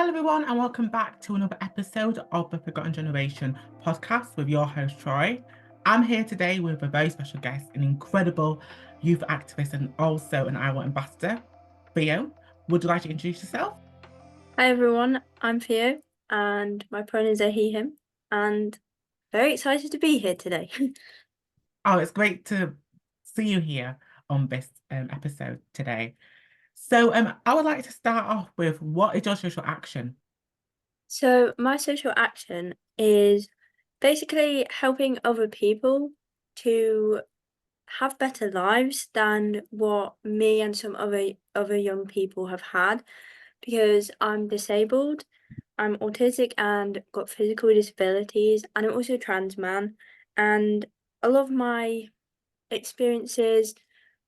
Hello, everyone, and welcome back to another episode of the Forgotten Generation podcast with your host, Troy. I'm here today with a very special guest, an incredible youth activist and also an iwill ambassador. Theo, would you like to introduce yourself? Hi everyone, I'm Theo and my pronouns are he, him, and very excited to be here today. Oh, it's great to see you here on this episode today. So I would like to start off with, what is your social action? So my social action is basically helping other people to have better lives than what me and some other young people have had, because I'm disabled, I'm autistic and got physical disabilities, and I'm also a trans man, and a lot of my experiences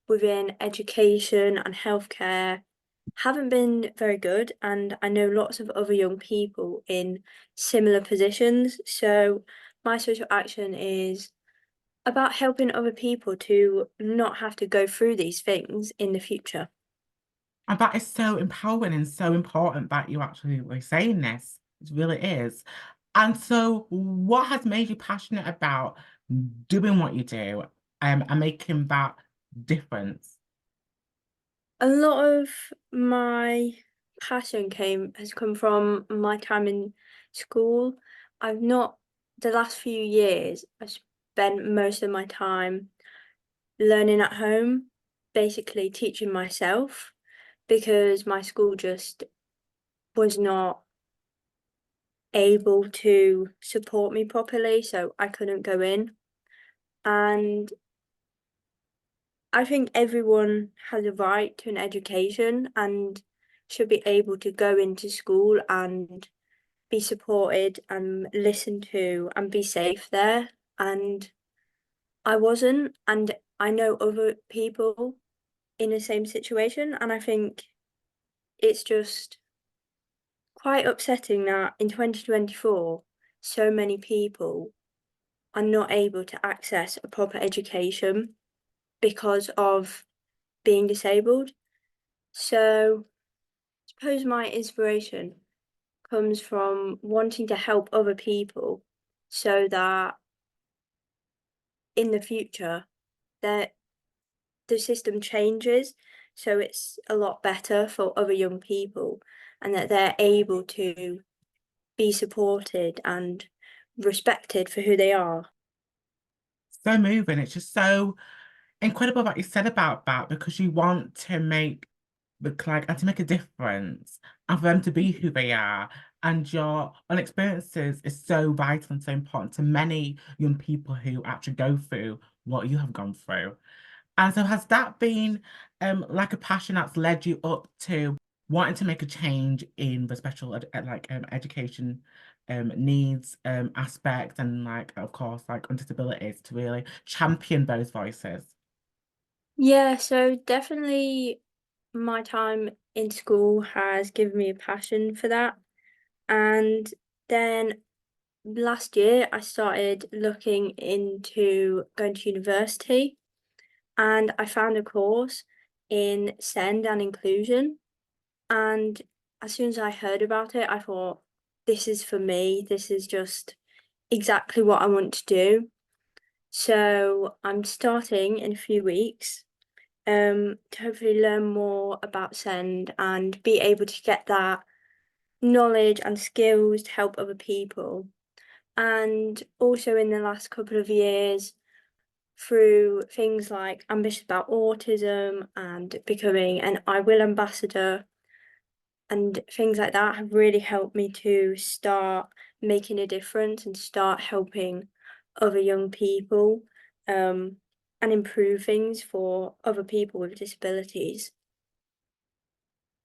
within education and healthcare haven't been very good, and I know lots of other young people in similar positions. So my social action is about helping other people to not have to go through these things in the future. And that is so empowering and so important that you actually were saying this. It really is. And so, what has made you passionate about doing what you do and making that difference? A lot of my passion came has come from my time in school. I've not The last few years I spent most of my time learning at home, basically teaching myself, because my school just was not able to support me properly, so I couldn't go in. And I think everyone has a right to an education and should be able to go into school and be supported and listened to and be safe there. And I wasn't, and I know other people in the same situation, and I think it's just quite upsetting that in 2024 so many people are not able to access a proper education because of being disabled. So I suppose my inspiration comes from wanting to help other people so that in the future that the system changes, so it's a lot better for other young people, and that they're able to be supported and respected for who they are. So moving. It's just so incredible what you said about that, because you want to make and to make a difference and for them to be who they are. And your own experiences is so vital and so important to many young people who actually go through what you have gone through. And so has that been like a passion that's led you up to wanting to make a change in the special education needs aspect, and like of course like on disabilities, to really champion those voices? Yeah, so definitely my time in school has given me a passion for that. And then last year I started looking into going to university, and I found a course in SEND and inclusion. And as soon as I heard about it, I thought, this is for me. This is just exactly what I want to do. So I'm starting in a few weeks, to hopefully learn more about SEND and be able to get that knowledge and skills to help other people. And also in the last couple of years, through things like Ambitious About Autism and becoming an iwill ambassador and things like that, have really helped me to start making a difference and start helping other young people, um, and improve things for other people with disabilities.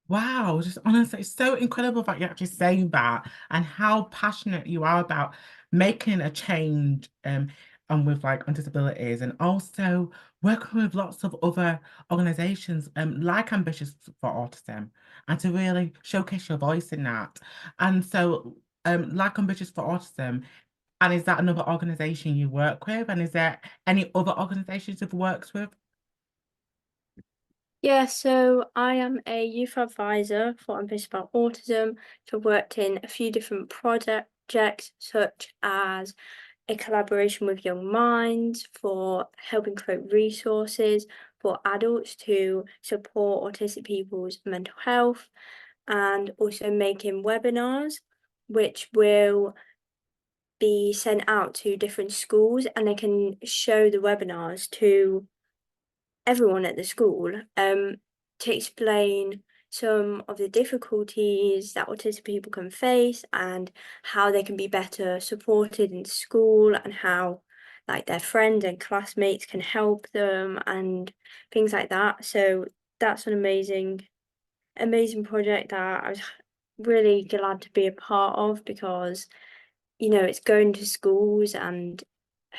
Wow, just honestly, it's so incredible that you actually say that and how passionate you are about making a change and with like on disabilities, and also working with lots of other organizations like Ambitious for Autism, and to really showcase your voice in that. And so like Ambitious for Autism, and is that another organization you work with? And is there any other organizations you've worked with? Yeah, so I am a youth advisor for Ambitious About Autism. So I've worked in a few different projects, such as a collaboration with Young Minds for helping create resources for adults to support autistic people's mental health, and also making webinars, which will be sent out to different schools and they can show the webinars to everyone at the school, to explain some of the difficulties that autistic people can face and how they can be better supported in school, and how like their friends and classmates can help them and things like that. So that's an amazing project that I was really glad to be a part of, because it's going to schools and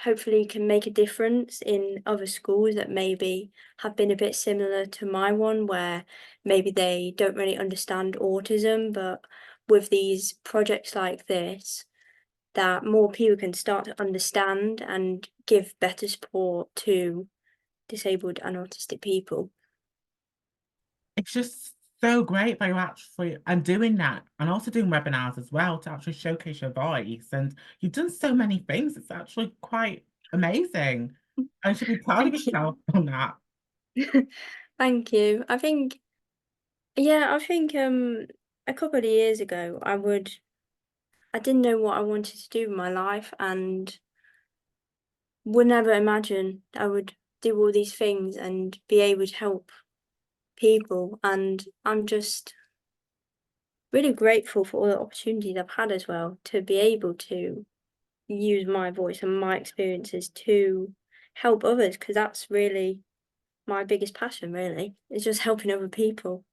hopefully can make a difference in other schools that maybe have been a bit similar to my one, where maybe they don't really understand autism, but with these projects like this, that more people can start to understand and give better support to disabled and autistic people. It's just so great that you're actually and doing that and also doing webinars as well to actually showcase your voice. And you've done so many things. It's actually quite amazing. And you should be proud of Thank yourself on that. you. Thank you. I think a couple of years ago I didn't know what I wanted to do with my life, and would never imagine I would do all these things and be able to help people. And I'm just really grateful for all the opportunities I've had as well, to be able to use my voice and my experiences to help others, because that's really my biggest passion, really, is just helping other people.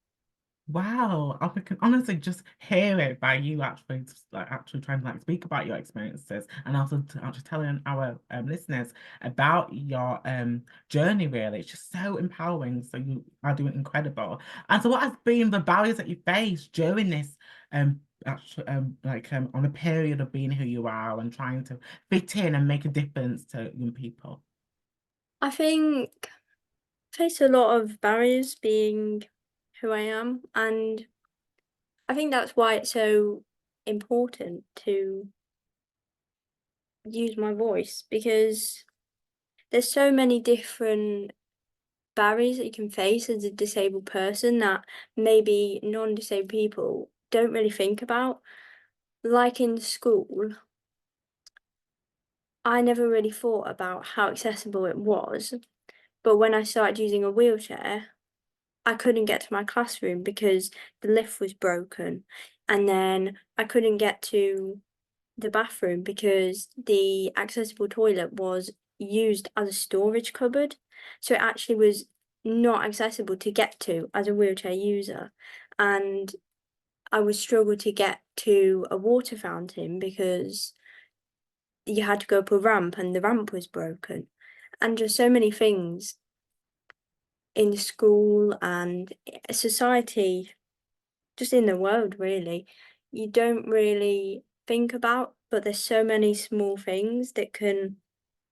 Wow, I can honestly just hear it by you actually like actually trying to like speak about your experiences and also to actually telling our listeners about your journey really. It's just so empowering. So you are doing incredible. And so what has been the barriers that you faced during this actually on a period of being who you are and trying to fit in and make a difference to young people? I think I face a lot of barriers being who I am, and I think that's why it's so important to use my voice, because there's so many different barriers that you can face as a disabled person that maybe non-disabled people don't really think about. Like in school, I never really thought about how accessible it was, but when I started using a wheelchair, I couldn't get to my classroom because the lift was broken, and then I couldn't get to the bathroom because the accessible toilet was used as a storage cupboard. So it actually was not accessible to get to as a wheelchair user. And I would struggle to get to a water fountain because you had to go up a ramp and the ramp was broken. And just so many things in school and society, just in the world, really, you don't really think about, but there's so many small things that can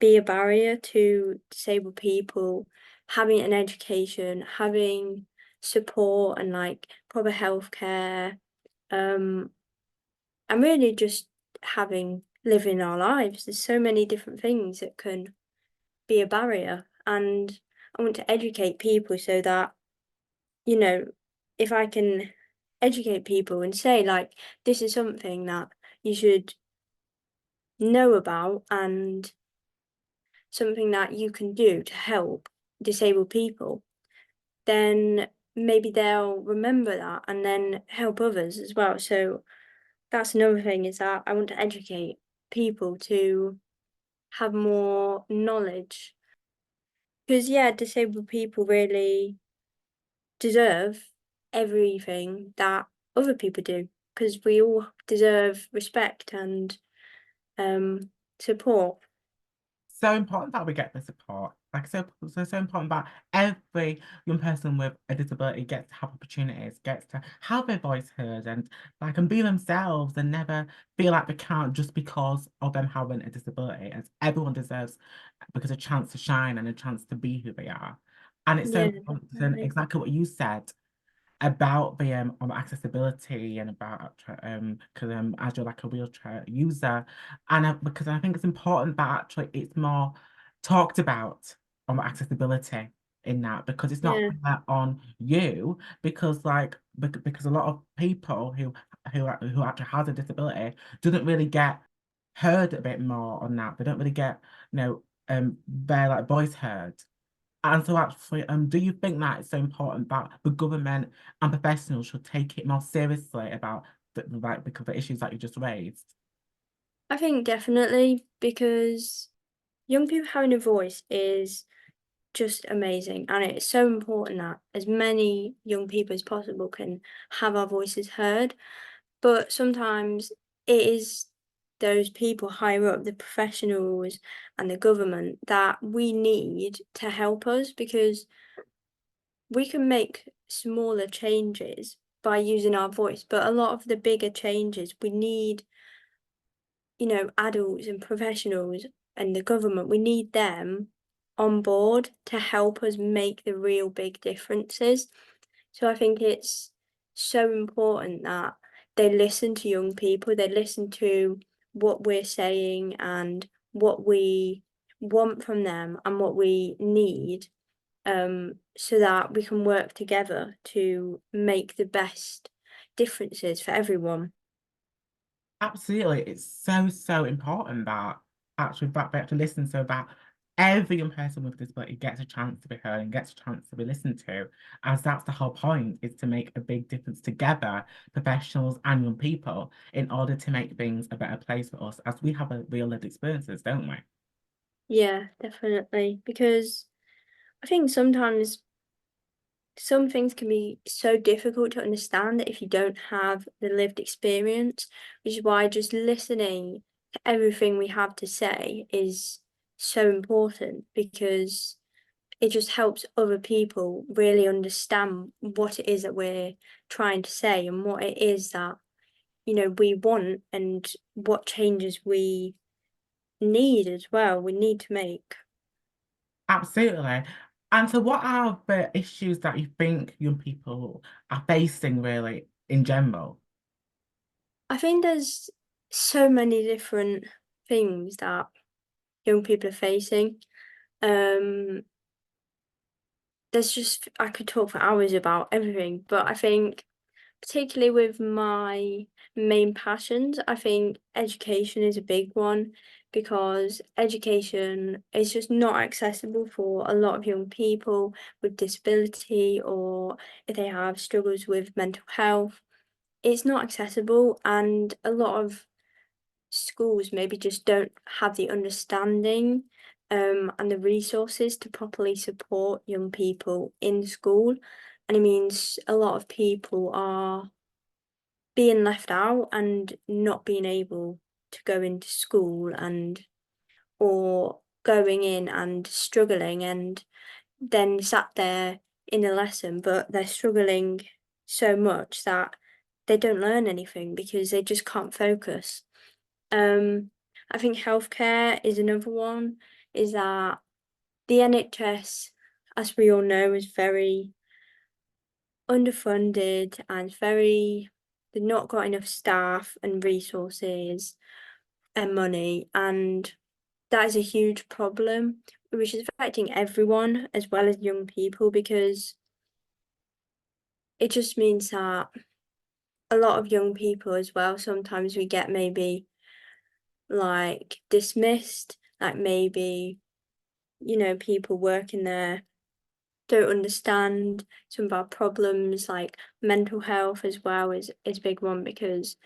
be a barrier to disabled people having an education, having support and like proper healthcare, um, and really just having living our lives. There's so many different things that can be a barrier, and I want to educate people so that, you know, if I can educate people and say, like, this is something that you should know about and something that you can do to help disabled people, then maybe they'll remember that and then help others as well. So that's another thing, is that I want to educate people to have more knowledge. Because, yeah, disabled people really deserve everything that other people do, because we all deserve respect and um, support. So important that we get the support. Like so important that every young person with a disability gets to have opportunities, gets to have their voice heard and be themselves and never feel like they can't just because of them having a disability. As everyone deserves because a chance to shine and a chance to be who they are. And it's so Yeah, important, definitely. exactly what you said about the on accessibility and about because as you're like a wheelchair user, and because I think it's important that actually it's more talked about on accessibility in that because it's not Yeah. on you because because a lot of people who actually has a disability doesn't really get heard a bit more on that. They don't really get their like voice heard. And so actually, do you think that it's so important that the government and professionals should take it more seriously about because the issues that you just raised? I think definitely because young people having a voice is just amazing, and it's so important that as many young people as possible can have our voices heard. But sometimes it is those people higher up, the professionals and the government, that we need to help us because we can make smaller changes by using our voice, but a lot of the bigger changes we need, adults and professionals and the government, we need them on board to help us make the real big differences. So I think it's so important that they listen to young people, they listen to what we're saying and what we want from them and what we need, so that we can work together to make the best differences for everyone. Absolutely, it's so important that actually that we have to listen so that every young person with a disability gets a chance to be heard and gets a chance to be listened to, as that's the whole point, is to make a big difference together, professionals and young people, in order to make things a better place for us, as we have a real lived experiences, don't we? Yeah, definitely. Because I think sometimes some things can be so difficult to understand that if you don't have the lived experience, which is why just listening to everything we have to say is so important because it just helps other people really understand what it is that we're trying to say and what it is that, we want and what changes we need as well, we need to make. Absolutely. And so, what are the issues that you think young people are facing really in general? I think there's so many different things that young people are facing. Um, there's just I could talk for hours about everything, but I think particularly with my main passions, I think education is a big one because education is just not accessible for a lot of young people with disability or if they have struggles with mental health. It's not accessible, and a lot of schools maybe just don't have the understanding and the resources to properly support young people in school. And it means a lot of people are being left out and not being able to go into school and or going in and struggling and then sat there in a lesson, but they're struggling so much that they don't learn anything because they just can't focus. Um, I think healthcare is another one, is that the NHS, as we all know, is very underfunded and they've not got enough staff and resources and money, and that is a huge problem, which is affecting everyone as well as young people because it just means that a lot of young people as well, sometimes we get maybe like dismissed, like maybe, people working there don't understand some of our problems, like mental health as well is a big one because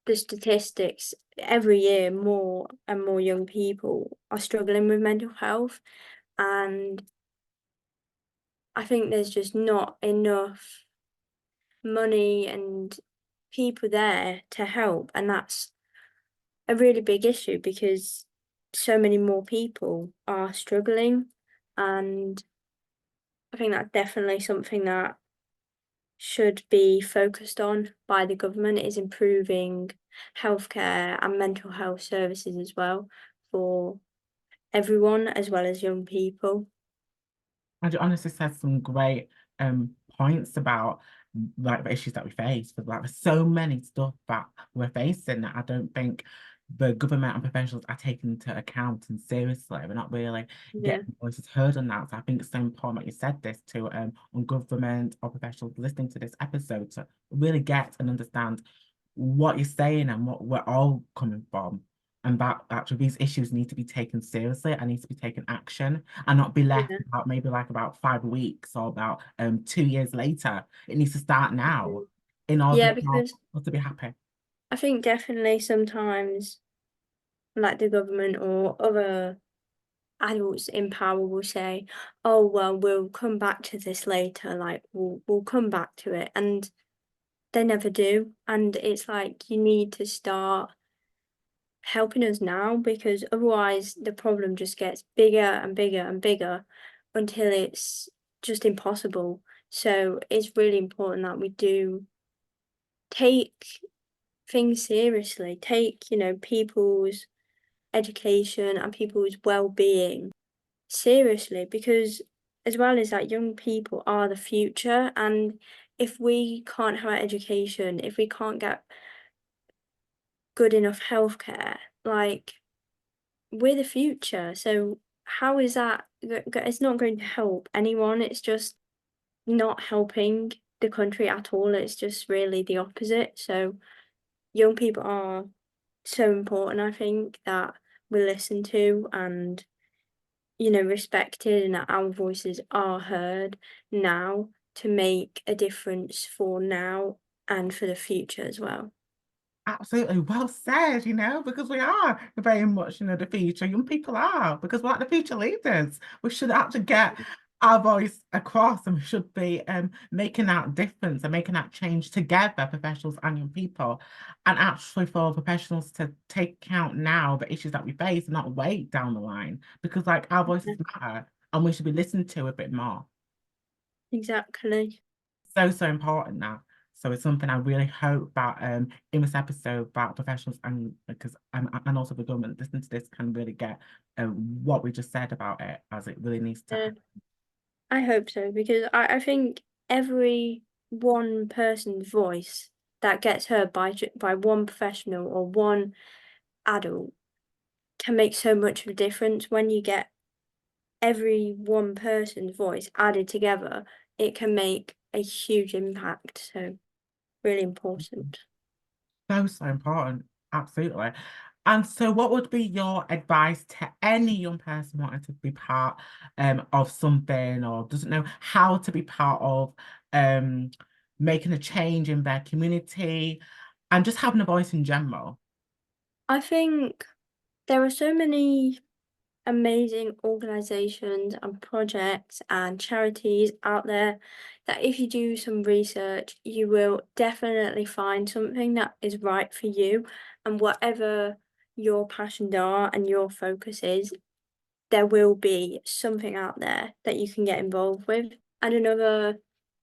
the statistics every year more and more young people are struggling with mental health, and I think there's just not enough money and people there to help, and that's a really big issue because so many more people are struggling, and I think that's definitely something that should be focused on by the government, is improving healthcare and mental health services as well for everyone as well as young people. And you honestly said some great points about like the issues that we face. But like there's so many stuff that we're facing that I don't think the government and professionals are taking into account and seriously. We're not really Yeah, getting voices heard on that. So I think it's so important that you said this to on government or professionals listening to this episode to really get and understand what you're saying and what we're all coming from. And that actually these issues need to be taken seriously and need to be taken action and not be left yeah, about maybe like about 5 weeks or about 2 years later. It needs to start now mhm. in order Yeah, for because us to be happy. I think definitely sometimes like the government or other adults in power will say, "Oh well, we'll come back to this later. Like we'll come back to it," and they never do. And it's like you need to start helping us now because otherwise the problem just gets bigger and bigger and bigger until it's just impossible. So it's really important that we do take things seriously, take, people's education and people's well-being seriously because as well as that young people are the future and if we can't have our education, if we can't get good enough healthcare, like we're the future. So how is that it's not going to help anyone. It's just not helping the country at all. It's just really the opposite. So young people are so important, I think, that we listen to and respected and that our voices are heard now to make a difference for now and for the future as well. Absolutely well said, because we are very much, the future. Young people are, because we're like the future leaders. We should actually get our voice across and we should be making that difference and making that change together, professionals and young people. And actually for professionals to take account now the issues that we face and not wait down the line, because like our voices Yeah, matter and we should be listened to a bit more. exactly. So, so important now. So it's something I really hope that in this episode that professionals and because and also the government listening to this can really get what we just said about it as it really needs to Yeah, happen. I hope so because I think every one person's voice that gets heard by one professional or one adult can make so much of a difference when you get every one person's voice added together, it can make a huge impact. So really important. So, so important. Absolutely. And so what would be your advice to any young person wanting to be part of something or doesn't know how to be part of um making a change in their community and just having a voice in general? I think there are so many amazing organizations and projects and charities out there that if you do some research, you will definitely find something that is right for you and whatever your passions are and your focus is, there will be something out there that you can get involved with. And another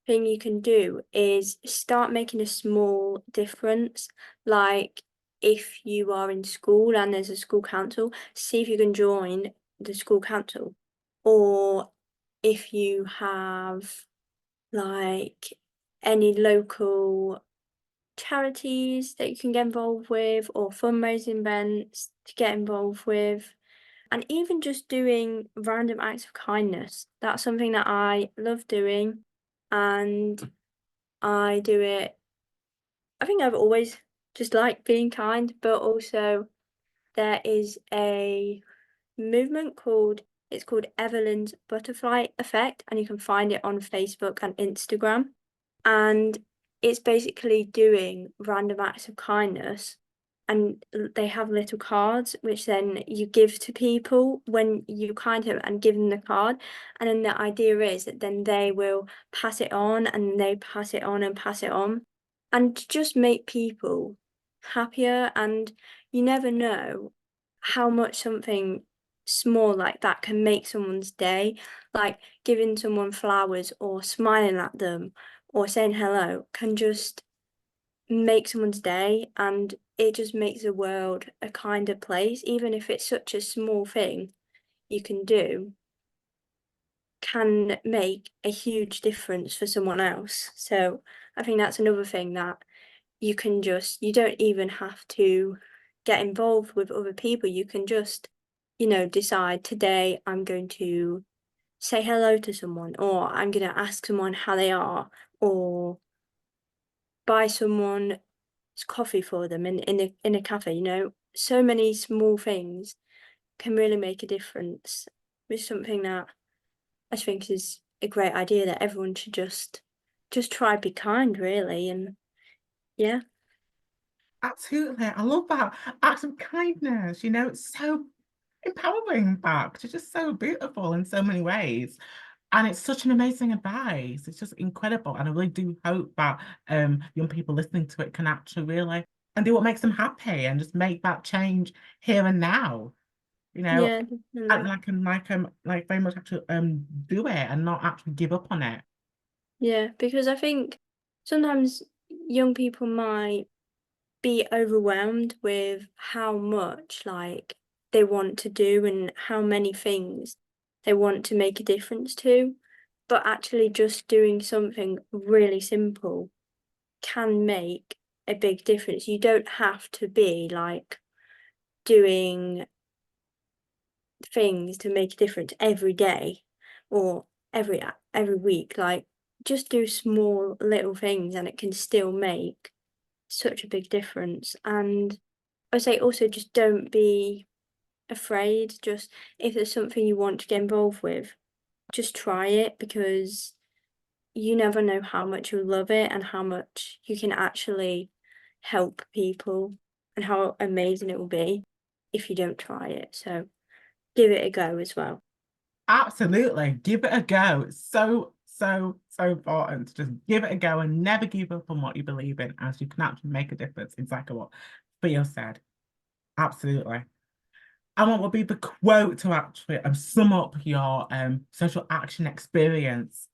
thing you can do is start making a small difference. Like if you are in school and there's a school council, see if you can join the school council. Or if you have like any local charities that you can get involved with or fundraising events to get involved with and even just doing random acts of kindness. That's something that I love doing, and I do it. I think I've always just liked being kind, but also there is a movement called Evelyn's Butterfly Effect, and you can find it on Facebook and Instagram. And it's basically doing random acts of kindness and they have little cards which then you give to people when you kind of and give them the card and then the idea is that then they will pass it on and they pass it on and pass it on and to just make people happier and you never know how much something small like that can make someone's day like giving someone flowers or smiling at them or saying hello can just make someone's day and it just makes the world a kinder place, even if it's such a small thing you can do. can make a huge difference for someone else. So I think that's another thing that you don't even have to get involved with other people. You can just, decide today I'm going to say hello to someone, or I'm going to ask someone how they are, or buy someone coffee for them in a cafe. So many small things can really make a difference. It's something that I think is a great idea, that everyone should just try be kind, really. And yeah. Absolutely. I love that. Acts of kindness, it's so empowering, in fact. It's just so beautiful in so many ways. And it's such an amazing advice. It's just incredible. And I really do hope that young people listening to it can actually really and do what makes them happy and just make that change here and now, you know, Yeah, and definitely. like very much actually do it and not actually give up on it. Yeah, because I think sometimes young people might be overwhelmed with how much like they want to do and how many things they want to make a difference to, but actually just doing something really simple can make a big difference. You don't have to be like doing things to make a difference every day or every week. Like, just do small little things and it can still make such a big difference. And I say also, just don't be afraid. Just, if there's something you want to get involved with, just try it, because you never know how much you'll love it and how much you can actually help people, and how amazing it will be if you don't try it. So give it a go as well. Absolutely. Give it a go. It's so, so, so important to just give it a go and never give up on what you believe in, as you can actually make a difference. Exactly what Theo said. Absolutely. And what would be the quote to actually sum up your social action experience?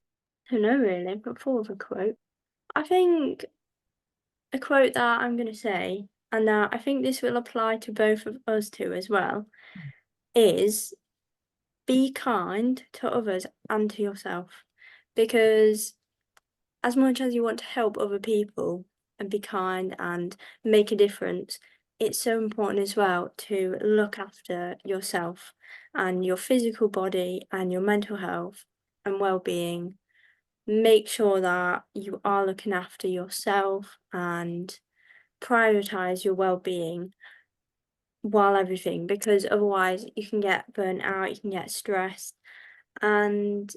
I don't know really, but for the quote, I think a quote that I'm going to say, and that I think this will apply to both of us too as well, is be kind to others and to yourself. Because as much as you want to help other people and be kind and make a difference, it's so important as well to look after yourself and your physical body and your mental health and well-being. Make sure that you are looking after yourself and prioritize your well-being while everything, because otherwise you can get burnt out, you can get stressed, and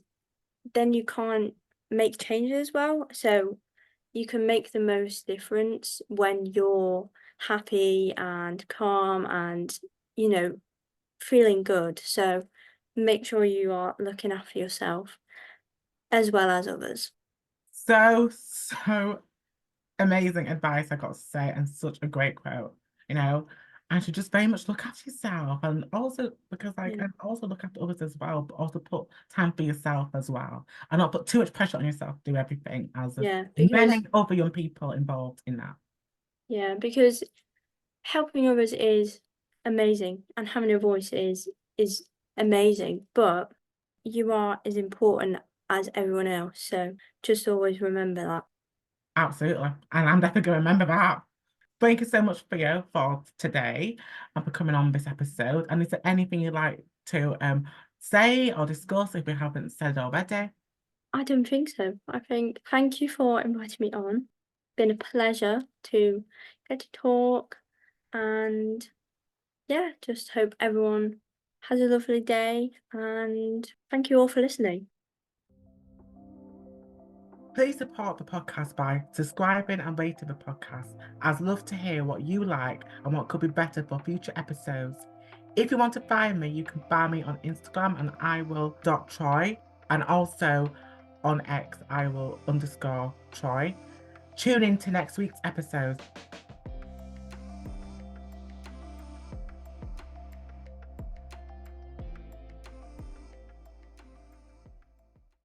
then you can't make changes well. So you can make the most difference when you're happy and calm and, you know, feeling good. So make sure you are looking after yourself as well as others. So, so amazing advice, I got to say, and such a great quote, you know. And to just very much look after yourself and also because Yeah. and also look after others as well, but also put time for yourself as well. And not put too much pressure on yourself to do everything, as there's Yeah, many because other young people involved in that. because helping others is amazing, and having a voice is amazing, but you are as important as everyone else. So just always remember that. Absolutely. And I'm definitely going to remember that. Thank you so much, Theo, for today and for coming on this episode. And is there anything you'd like to say or discuss if we haven't said already? I don't think so. I think, thank you for inviting me on. Been a pleasure to get to talk, and yeah, just hope everyone has a lovely day, and thank you all for listening. Please support the podcast by subscribing and rating the podcast. I'd love to hear what you like and what could be better for future episodes. If you want to find me, you can find me on Instagram and iwill.troy and also on X, iwill_Troy. Tune in to next week's episode.